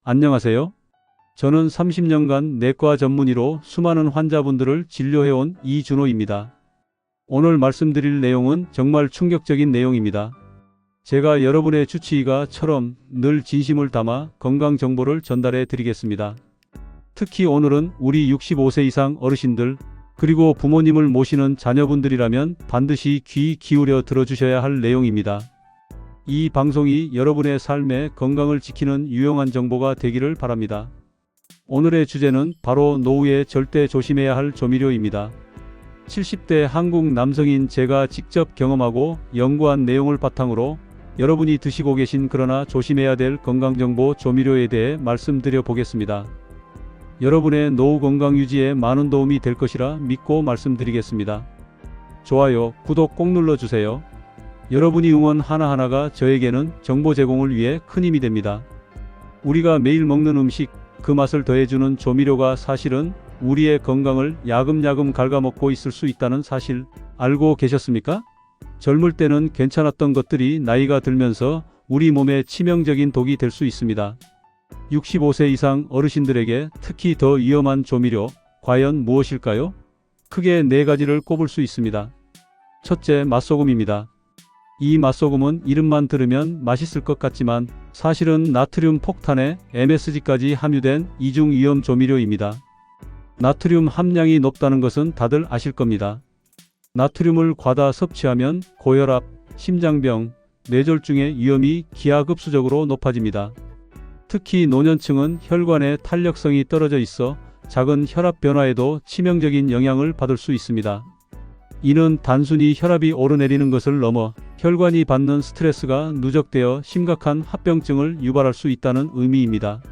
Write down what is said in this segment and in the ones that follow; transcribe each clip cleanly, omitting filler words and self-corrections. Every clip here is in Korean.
안녕하세요. 저는 30년간 내과 전문의로 수많은 환자분들을 진료해온 이준호입니다. 오늘 말씀드릴 내용은 정말 충격적인 내용입니다. 제가 여러분의 주치의가처럼 늘 진심을 담아 건강 정보를 전달해 드리겠습니다. 특히 오늘은 우리 65세 이상 어르신들 그리고 부모님을 모시는 자녀분들이라면 반드시 귀 기울여 들어주셔야 할 내용입니다. 이 방송이 여러분의 삶의 건강을 지키는 유용한 정보가 되기를 바랍니다. 오늘의 주제는 바로 노후에 절대 조심해야 할 조미료입니다. 70대 한국 남성인 제가 직접 경험하고 연구한 내용을 바탕으로 여러분이 드시고 계신 그러나 조심해야 될 건강정보 조미료에 대해 말씀드려 보겠습니다. 여러분의 노후 건강 유지에 많은 도움이 될 것이라 믿고 말씀드리겠습니다. 좋아요, 구독 꼭 눌러주세요. 여러분이 응원 하나하나가 저에게는 정보 제공을 위해 큰 힘이 됩니다. 우리가 매일 먹는 음식, 그 맛을 더해주는 조미료가 사실은 우리의 건강을 야금야금 갉아먹고 있을 수 있다는 사실 알고 계셨습니까? 젊을 때는 괜찮았던 것들이 나이가 들면서 우리 몸에 치명적인 독이 될 수 있습니다. 65세 이상 어르신들에게 특히 더 위험한 조미료, 과연 무엇일까요? 크게 4가지를 꼽을 수 있습니다. 첫째, 맛소금입니다. 이 맛소금은 이름만 들으면 맛있을 것 같지만 사실은 나트륨 폭탄에 MSG까지 함유된 이중 위험 조미료입니다. 나트륨 함량이 높다는 것은 다들 아실 겁니다. 나트륨을 과다 섭취하면 고혈압, 심장병, 뇌졸중의 위험이 기하급수적으로 높아집니다. 특히 노년층은 혈관의 탄력성이 떨어져 있어 작은 혈압 변화에도 치명적인 영향을 받을 수 있습니다. 이는 단순히 혈압이 오르내리는 것을 넘어 혈관이 받는 스트레스가 누적되어 심각한 합병증을 유발할 수 있다는 의미입니다.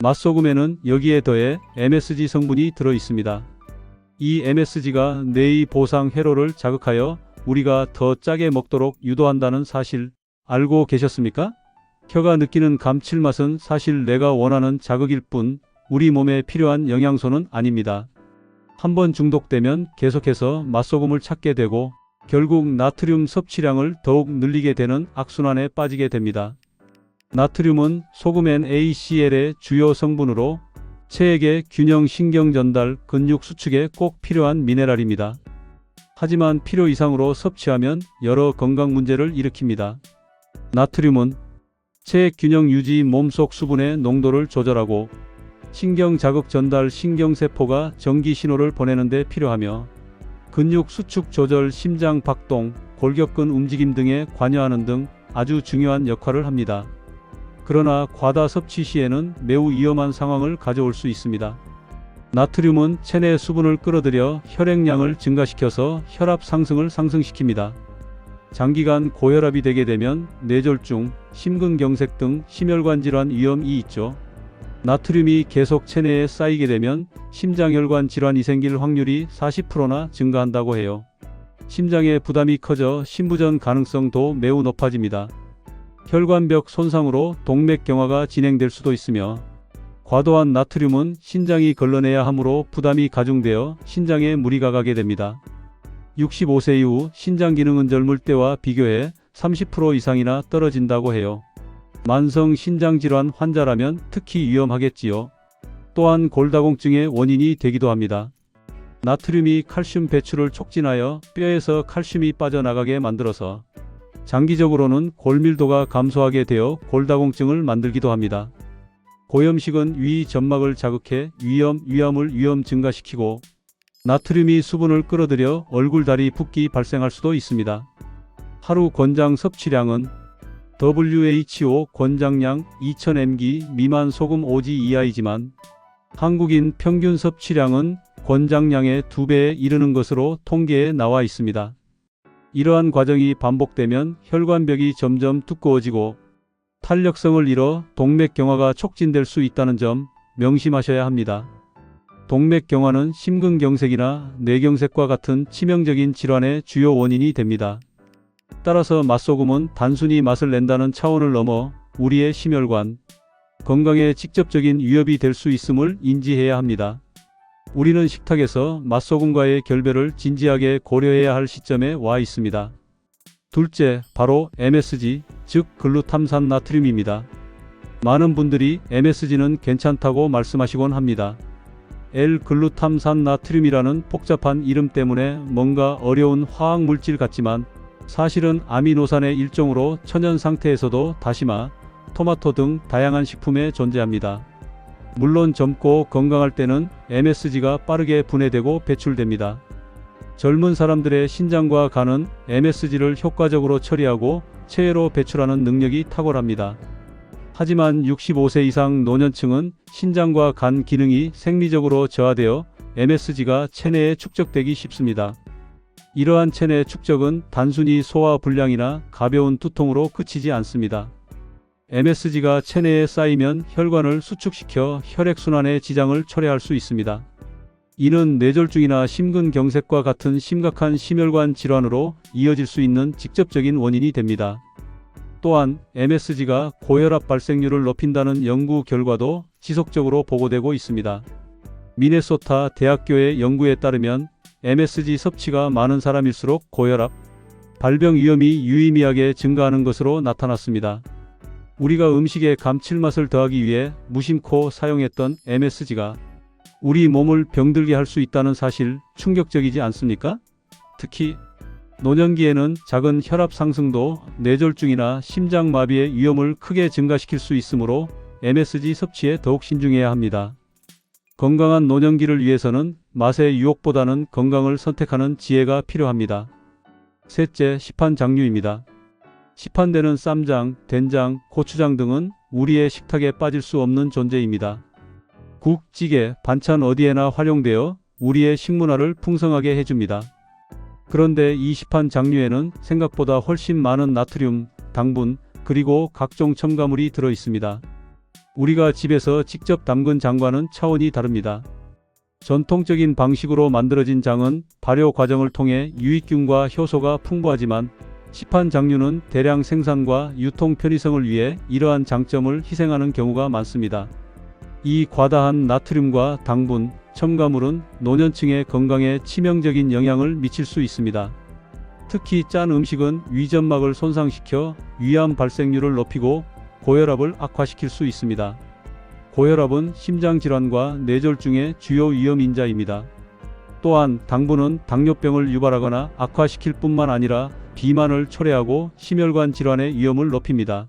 맛소금에는 여기에 더해 MSG 성분이 들어 있습니다. 이 MSG가 뇌의 보상 회로를 자극하여 우리가 더 짜게 먹도록 유도한다는 사실 알고 계셨습니까? 혀가 느끼는 감칠맛은 사실 내가 원하는 자극일 뿐 우리 몸에 필요한 영양소는 아닙니다. 한번 중독되면 계속해서 맛소금을 찾게 되고 결국 나트륨 섭취량을 더욱 늘리게 되는 악순환에 빠지게 됩니다. 나트륨은 소금 NaCl의 주요 성분으로 체액의 균형, 신경 전달, 근육 수축에 꼭 필요한 미네랄입니다. 하지만 필요 이상으로 섭취하면 여러 건강 문제를 일으킵니다. 나트륨은 체액 균형 유지, 몸속 수분의 농도를 조절하고 신경 자극 전달, 신경세포가 전기 신호를 보내는 데 필요하며 근육 수축 조절, 심장 박동, 골격근 움직임 등에 관여하는 등 아주 중요한 역할을 합니다. 그러나 과다 섭취 시에는 매우 위험한 상황을 가져올 수 있습니다. 나트륨은 체내 수분을 끌어들여 혈액량을 증가시켜서 혈압 상승을 상승시킵니다. 장기간 고혈압이 되게 되면 뇌졸중, 심근경색 등 심혈관 질환 위험이 있죠. 나트륨이 계속 체내에 쌓이게 되면 심장혈관 질환이 생길 확률이 40%나 증가한다고 해요. 심장의 부담이 커져 심부전 가능성도 매우 높아집니다. 혈관벽 손상으로 동맥경화가 진행될 수도 있으며 과도한 나트륨은 신장이 걸러내야 하므로 부담이 가중되어 신장에 무리가 가게 됩니다. 65세 이후 신장 기능은 젊을 때와 비교해 30% 이상이나 떨어진다고 해요. 만성 신장질환 환자라면 특히 위험하겠지요. 또한 골다공증의 원인이 되기도 합니다. 나트륨이 칼슘 배출을 촉진하여 뼈에서 칼슘이 빠져나가게 만들어서 장기적으로는 골밀도가 감소하게 되어 골다공증을 만들기도 합니다. 고염식은 위 점막을 자극해 위암을 증가시키고 나트륨이 수분을 끌어들여 얼굴, 다리 붓기 발생할 수도 있습니다. 하루 권장 섭취량은 WHO 권장량 2000mg 미만 소금 5지 이하이지만 한국인 평균 섭취량은 권장량의 2배에 이르는 것으로 통계에 나와 있습니다. 이러한 과정이 반복되면 혈관벽이 점점 두꺼워지고 탄력성을 잃어 동맥경화가 촉진될 수 있다는 점 명심하셔야 합니다. 동맥경화는 심근경색이나 뇌경색과 같은 치명적인 질환의 주요 원인이 됩니다. 따라서 맛소금은 단순히 맛을 낸다는 차원을 넘어 우리의 심혈관, 건강에 직접적인 위협이 될 수 있음을 인지해야 합니다. 우리는 식탁에서 맛소금과의 결별을 진지하게 고려해야 할 시점에 와 있습니다. 둘째, 바로 MSG, 즉 글루탐산 나트륨입니다. 많은 분들이 MSG는 괜찮다고 말씀하시곤 합니다. L-글루탐산 나트륨이라는 복잡한 이름 때문에 뭔가 어려운 화학 물질 같지만 사실은 아미노산의 일종으로 천연 상태에서도 다시마, 토마토 등 다양한 식품에 존재합니다. 물론 젊고 건강할 때는 MSG가 빠르게 분해되고 배출됩니다. 젊은 사람들의 신장과 간은 MSG를 효과적으로 처리하고 체외로 배출하는 능력이 탁월합니다. 하지만 65세 이상 노년층은 신장과 간 기능이 생리적으로 저하되어 MSG가 체내에 축적되기 쉽습니다. 이러한 체내 축적은 단순히 소화 불량이나 가벼운 두통으로 그치지 않습니다. MSG가 체내에 쌓이면 혈관을 수축시켜 혈액순환에 지장을 초래할 수 있습니다. 이는 뇌졸중이나 심근경색과 같은 심각한 심혈관 질환으로 이어질 수 있는 직접적인 원인이 됩니다. 또한 MSG가 고혈압 발생률을 높인다는 연구 결과도 지속적으로 보고되고 있습니다. 미네소타 대학교의 연구에 따르면 MSG 섭취가 많은 사람일수록 고혈압, 발병 위험이 유의미하게 증가하는 것으로 나타났습니다. 우리가 음식에 감칠맛을 더하기 위해 무심코 사용했던 MSG가 우리 몸을 병들게 할 수 있다는 사실 충격적이지 않습니까? 특히 노년기에는 작은 혈압 상승도 뇌졸중이나 심장마비의 위험을 크게 증가시킬 수 있으므로 MSG 섭취에 더욱 신중해야 합니다. 건강한 노년기를 위해서는 맛의 유혹보다는 건강을 선택하는 지혜가 필요합니다. 셋째, 시판 장류입니다. 시판되는 쌈장, 된장, 고추장 등은 우리의 식탁에 빠질 수 없는 존재입니다. 국, 찌개, 반찬 어디에나 활용되어 우리의 식문화를 풍성하게 해줍니다. 그런데 이 시판 장류에는 생각보다 훨씬 많은 나트륨, 당분, 그리고 각종 첨가물이 들어 있습니다. 우리가 집에서 직접 담근 장과는 차원이 다릅니다. 전통적인 방식으로 만들어진 장은 발효 과정을 통해 유익균과 효소가 풍부하지만 시판 장류는 대량 생산과 유통 편의성을 위해 이러한 장점을 희생하는 경우가 많습니다. 이 과다한 나트륨과 당분, 첨가물은 노년층의 건강에 치명적인 영향을 미칠 수 있습니다. 특히 짠 음식은 위점막을 손상시켜 위암 발생률을 높이고 고혈압을 악화시킬 수 있습니다. 고혈압은 심장질환과 뇌졸중의 주요 위험인자입니다. 또한 당분은 당뇨병을 유발하거나 악화시킬 뿐만 아니라 비만을 초래하고 심혈관 질환의 위험을 높입니다.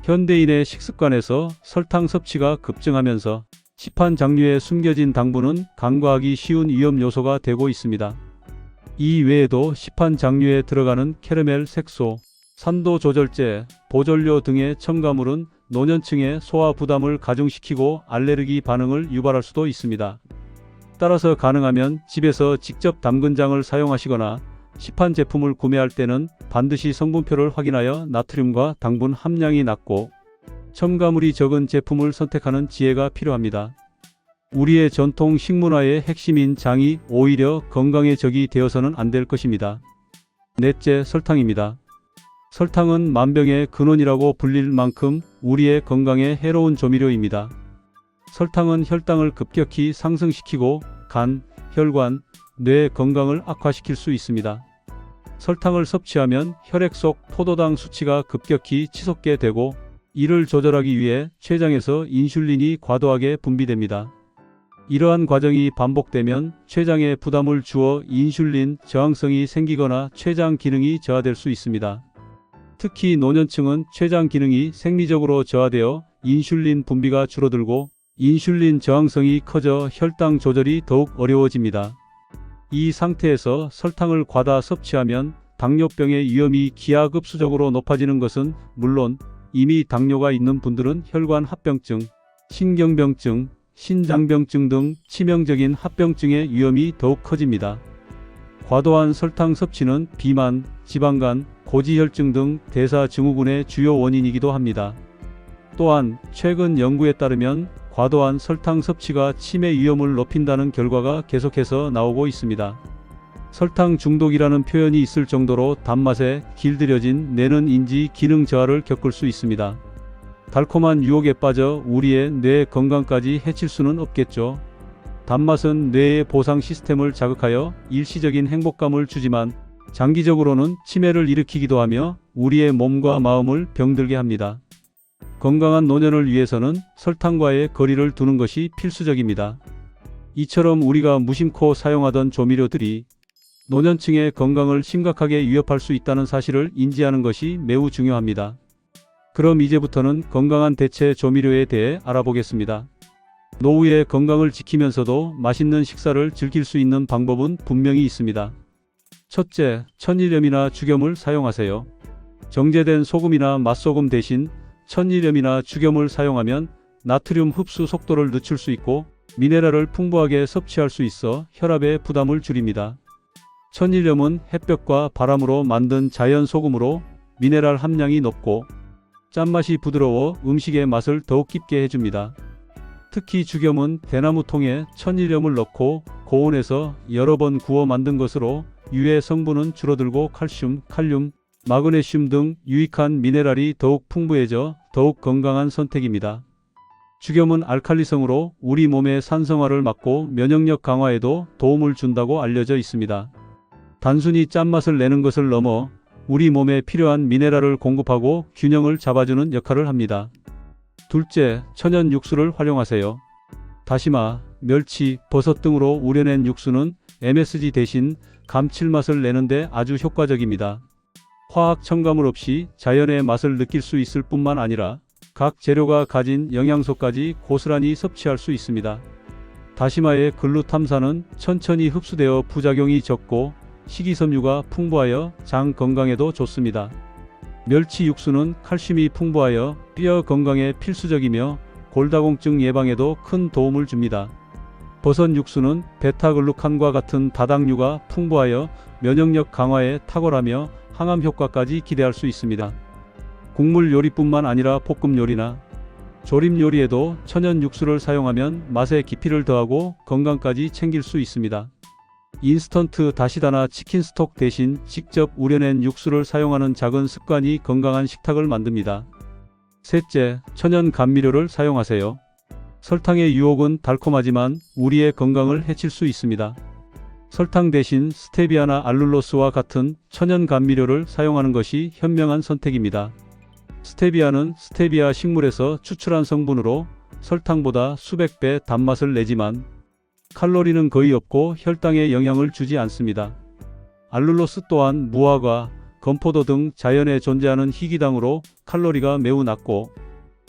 현대인의 식습관에서 설탕 섭취가 급증하면서 시판 장류에 숨겨진 당분은 간과하기 쉬운 위험 요소가 되고 있습니다. 이 외에도 시판 장류에 들어가는 캐러멜 색소, 산도 조절제, 보존료 등의 첨가물은 노년층의 소화 부담을 가중시키고 알레르기 반응을 유발할 수도 있습니다. 따라서 가능하면 집에서 직접 담근 장을 사용하시거나 시판 제품을 구매할 때는 반드시 성분표를 확인하여 나트륨과 당분 함량이 낮고 첨가물이 적은 제품을 선택하는 지혜가 필요합니다. 우리의 전통 식문화의 핵심인 장이 오히려 건강에 적이 되어서는 안 될 것입니다. 넷째, 설탕입니다. 설탕은 만병의 근원이라고 불릴 만큼 우리의 건강에 해로운 조미료입니다. 설탕은 혈당을 급격히 상승시키고 간, 혈관, 뇌 건강을 악화시킬 수 있습니다. 설탕을 섭취하면 혈액 속 포도당 수치가 급격히 치솟게 되고 이를 조절하기 위해 췌장에서 인슐린이 과도하게 분비됩니다. 이러한 과정이 반복되면 췌장에 부담을 주어 인슐린 저항성이 생기거나 췌장 기능이 저하될 수 있습니다. 특히 노년층은 췌장 기능이 생리적으로 저하되어 인슐린 분비가 줄어들고 인슐린 저항성이 커져 혈당 조절이 더욱 어려워집니다. 이 상태에서 설탕을 과다 섭취하면 당뇨병의 위험이 기하급수적으로 높아지는 것은 물론 이미 당뇨가 있는 분들은 혈관 합병증, 신경병증, 신장병증 등 치명적인 합병증의 위험이 더욱 커집니다. 과도한 설탕 섭취는 비만, 지방간, 고지혈증 등 대사증후군의 주요 원인이기도 합니다. 또한 최근 연구에 따르면 과도한 설탕 섭취가 치매 위험을 높인다는 결과가 계속해서 나오고 있습니다. 설탕 중독이라는 표현이 있을 정도로 단맛에 길들여진 뇌는 인지 기능 저하를 겪을 수 있습니다. 달콤한 유혹에 빠져 우리의 뇌 건강까지 해칠 수는 없겠죠. 단맛은 뇌의 보상 시스템을 자극하여 일시적인 행복감을 주지만 장기적으로는 치매를 일으키기도 하며 우리의 몸과 마음을 병들게 합니다. 건강한 노년을 위해서는 설탕과의 거리를 두는 것이 필수적입니다. 이처럼 우리가 무심코 사용하던 조미료들이 노년층의 건강을 심각하게 위협할 수 있다는 사실을 인지하는 것이 매우 중요합니다. 그럼 이제부터는 건강한 대체 조미료에 대해 알아보겠습니다. 노후의 건강을 지키면서도 맛있는 식사를 즐길 수 있는 방법은 분명히 있습니다. 첫째, 천일염이나 죽염을 사용하세요. 정제된 소금이나 맛소금 대신 천일염이나 죽염을 사용하면 나트륨 흡수 속도를 늦출 수 있고 미네랄을 풍부하게 섭취할 수 있어 혈압의 부담을 줄입니다. 천일염은 햇볕과 바람으로 만든 자연 소금으로 미네랄 함량이 높고 짠맛이 부드러워 음식의 맛을 더욱 깊게 해줍니다. 특히 죽염은 대나무통에 천일염을 넣고 고온에서 여러 번 구워 만든 것으로 유해 성분은 줄어들고 칼슘, 칼륨, 마그네슘 등 유익한 미네랄이 더욱 풍부해져 더욱 건강한 선택입니다. 죽염은 알칼리성으로 우리 몸의 산성화를 막고 면역력 강화에도 도움을 준다고 알려져 있습니다. 단순히 짠맛을 내는 것을 넘어 우리 몸에 필요한 미네랄을 공급하고 균형을 잡아주는 역할을 합니다. 둘째, 천연 육수를 활용하세요. 다시마, 멸치, 버섯 등으로 우려낸 육수는 MSG 대신 감칠맛을 내는데 아주 효과적입니다. 화학 첨가물 없이 자연의 맛을 느낄 수 있을 뿐만 아니라 각 재료가 가진 영양소까지 고스란히 섭취할 수 있습니다. 다시마의 글루탐산은 천천히 흡수되어 부작용이 적고 식이섬유가 풍부하여 장 건강에도 좋습니다. 멸치 육수는 칼슘이 풍부하여 뼈 건강에 필수적이며 골다공증 예방에도 큰 도움을 줍니다. 버섯 육수는 베타글루칸과 같은 다당류가 풍부하여 면역력 강화에 탁월하며 항암 효과까지 기대할 수 있습니다. 국물 요리뿐만 아니라 볶음 요리나 조림 요리에도 천연 육수를 사용하면 맛의 깊이를 더하고 건강까지 챙길 수 있습니다. 인스턴트 다시다나 치킨 스톡 대신 직접 우려낸 육수를 사용하는 작은 습관이 건강한 식탁을 만듭니다. 셋째, 천연 감미료를 사용하세요. 설탕의 유혹은 달콤하지만 우리의 건강을 해칠 수 있습니다. 설탕 대신 스테비아나 알룰로스와 같은 천연 감미료를 사용하는 것이 현명한 선택입니다. 스테비아는 스테비아 식물에서 추출한 성분으로 설탕보다 수백 배 단맛을 내지만 칼로리는 거의 없고 혈당에 영향을 주지 않습니다. 알룰로스 또한 무화과, 건포도 등 자연에 존재하는 희귀당으로 칼로리가 매우 낮고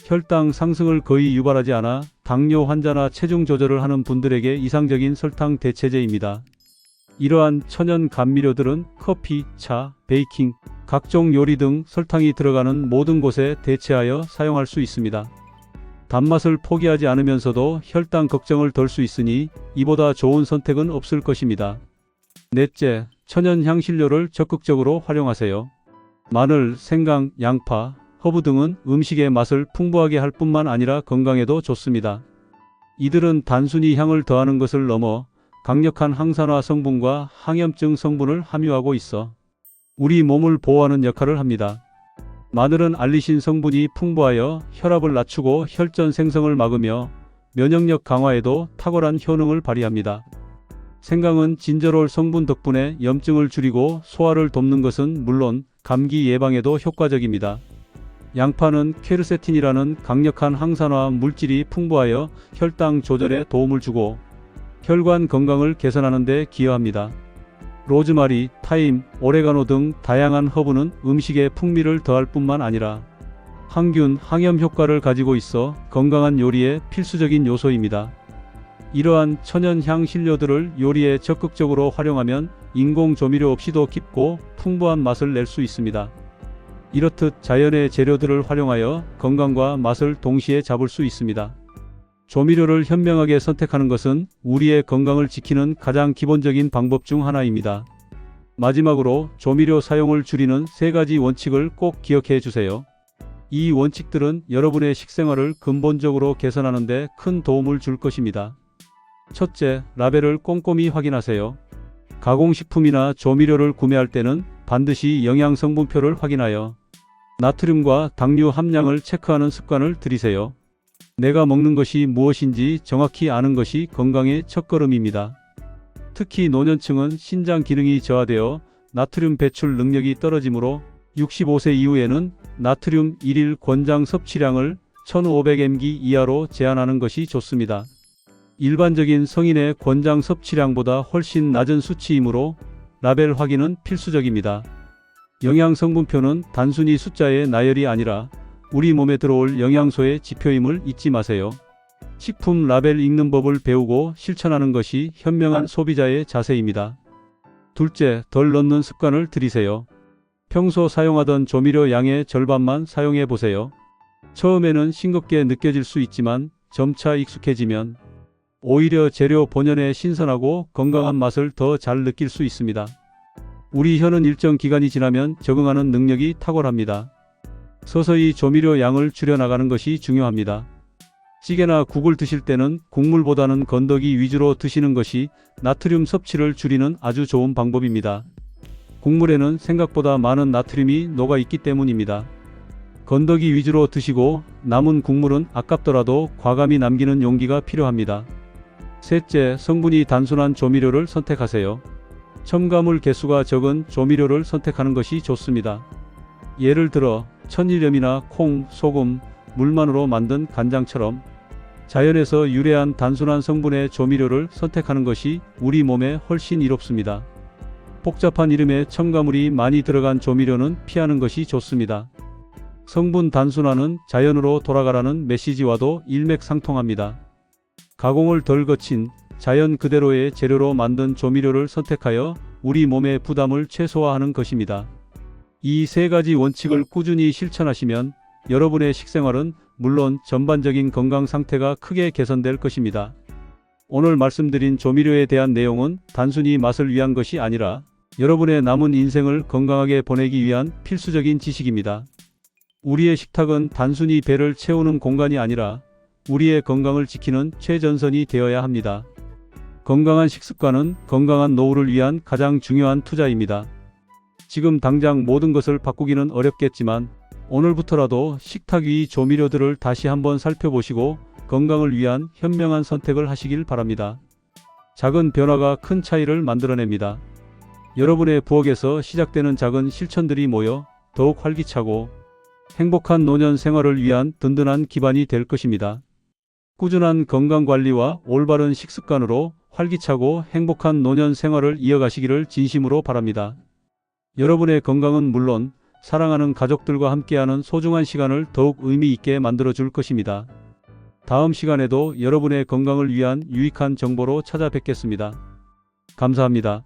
혈당 상승을 거의 유발하지 않아 당뇨 환자나 체중 조절을 하는 분들에게 이상적인 설탕 대체제입니다. 이러한 천연 감미료들은 커피, 차, 베이킹, 각종 요리 등 설탕이 들어가는 모든 곳에 대체하여 사용할 수 있습니다. 단맛을 포기하지 않으면서도 혈당 걱정을 덜 수 있으니 이보다 좋은 선택은 없을 것입니다. 넷째, 천연 향신료를 적극적으로 활용하세요. 마늘, 생강, 양파, 허브 등은 음식의 맛을 풍부하게 할 뿐만 아니라 건강에도 좋습니다. 이들은 단순히 향을 더하는 것을 넘어 강력한 항산화 성분과 항염증 성분을 함유하고 있어 우리 몸을 보호하는 역할을 합니다. 마늘은 알리신 성분이 풍부하여 혈압을 낮추고 혈전 생성을 막으며 면역력 강화에도 탁월한 효능을 발휘합니다. 생강은 진저롤 성분 덕분에 염증을 줄이고 소화를 돕는 것은 물론 감기 예방에도 효과적입니다. 양파는 퀘르세틴이라는 강력한 항산화 물질이 풍부하여 혈당 조절에 도움을 주고 혈관 건강을 개선하는 데 기여합니다. 로즈마리, 타임, 오레가노 등 다양한 허브는 음식의 풍미를 더할 뿐만 아니라 항균, 항염 효과를 가지고 있어 건강한 요리의 필수적인 요소입니다. 이러한 천연 향신료들을 요리에 적극적으로 활용하면 인공 조미료 없이도 깊고 풍부한 맛을 낼 수 있습니다. 이렇듯 자연의 재료들을 활용하여 건강과 맛을 동시에 잡을 수 있습니다. 조미료를 현명하게 선택하는 것은 우리의 건강을 지키는 가장 기본적인 방법 중 하나입니다. 마지막으로 조미료 사용을 줄이는 3가지 원칙을 꼭 기억해 주세요. 이 원칙들은 여러분의 식생활을 근본적으로 개선하는 데 큰 도움을 줄 것입니다. 첫째, 라벨을 꼼꼼히 확인하세요. 가공식품이나 조미료를 구매할 때는 반드시 영양성분표를 확인하여 나트륨과 당류 함량을 체크하는 습관을 들이세요. 내가 먹는 것이 무엇인지 정확히 아는 것이 건강의 첫걸음입니다. 특히 노년층은 신장 기능이 저하되어 나트륨 배출 능력이 떨어지므로 65세 이후에는 나트륨 1일 권장 섭취량을 1500mg 이하로 제한하는 것이 좋습니다. 일반적인 성인의 권장 섭취량보다 훨씬 낮은 수치이므로 라벨 확인은 필수적입니다. 영양 성분표는 단순히 숫자의 나열이 아니라 우리 몸에 들어올 영양소의 지표임을 잊지 마세요. 식품 라벨 읽는 법을 배우고 실천하는 것이 현명한 소비자의 자세입니다. 둘째, 덜 넣는 습관을 들이세요. 평소 사용하던 조미료 양의 절반만 사용해 보세요. 처음에는 싱겁게 느껴질 수 있지만 점차 익숙해지면 오히려 재료 본연의 신선하고 건강한 맛을 더 잘 느낄 수 있습니다. 우리 혀는 일정 기간이 지나면 적응하는 능력이 탁월합니다. 서서히 조미료 양을 줄여나가는 것이 중요합니다. 찌개나 국을 드실 때는 국물보다는 건더기 위주로 드시는 것이 나트륨 섭취를 줄이는 아주 좋은 방법입니다. 국물에는 생각보다 많은 나트륨이 녹아 있기 때문입니다. 건더기 위주로 드시고 남은 국물은 아깝더라도 과감히 남기는 용기가 필요합니다. 셋째, 성분이 단순한 조미료를 선택하세요. 첨가물 개수가 적은 조미료를 선택하는 것이 좋습니다. 예를 들어 천일염이나 콩, 소금, 물만으로 만든 간장처럼 자연에서 유래한 단순한 성분의 조미료를 선택하는 것이 우리 몸에 훨씬 이롭습니다. 복잡한 이름에 첨가물이 많이 들어간 조미료는 피하는 것이 좋습니다. 성분 단순화는 자연으로 돌아가라는 메시지와도 일맥상통합니다. 가공을 덜 거친 자연 그대로의 재료로 만든 조미료를 선택하여 우리 몸의 부담을 최소화하는 것입니다. 이 세 가지 원칙을 꾸준히 실천하시면 여러분의 식생활은 물론 전반적인 건강 상태가 크게 개선될 것입니다. 오늘 말씀드린 조미료에 대한 내용은 단순히 맛을 위한 것이 아니라 여러분의 남은 인생을 건강하게 보내기 위한 필수적인 지식입니다. 우리의 식탁은 단순히 배를 채우는 공간이 아니라 우리의 건강을 지키는 최전선이 되어야 합니다. 건강한 식습관은 건강한 노후를 위한 가장 중요한 투자입니다. 지금 당장 모든 것을 바꾸기는 어렵겠지만 오늘부터라도 식탁 위 조미료들을 다시 한번 살펴보시고 건강을 위한 현명한 선택을 하시길 바랍니다. 작은 변화가 큰 차이를 만들어냅니다. 여러분의 부엌에서 시작되는 작은 실천들이 모여 더욱 활기차고 행복한 노년 생활을 위한 든든한 기반이 될 것입니다. 꾸준한 건강관리와 올바른 식습관으로 활기차고 행복한 노년 생활을 이어가시기를 진심으로 바랍니다. 여러분의 건강은 물론 사랑하는 가족들과 함께하는 소중한 시간을 더욱 의미 있게 만들어줄 것입니다. 다음 시간에도 여러분의 건강을 위한 유익한 정보로 찾아뵙겠습니다. 감사합니다.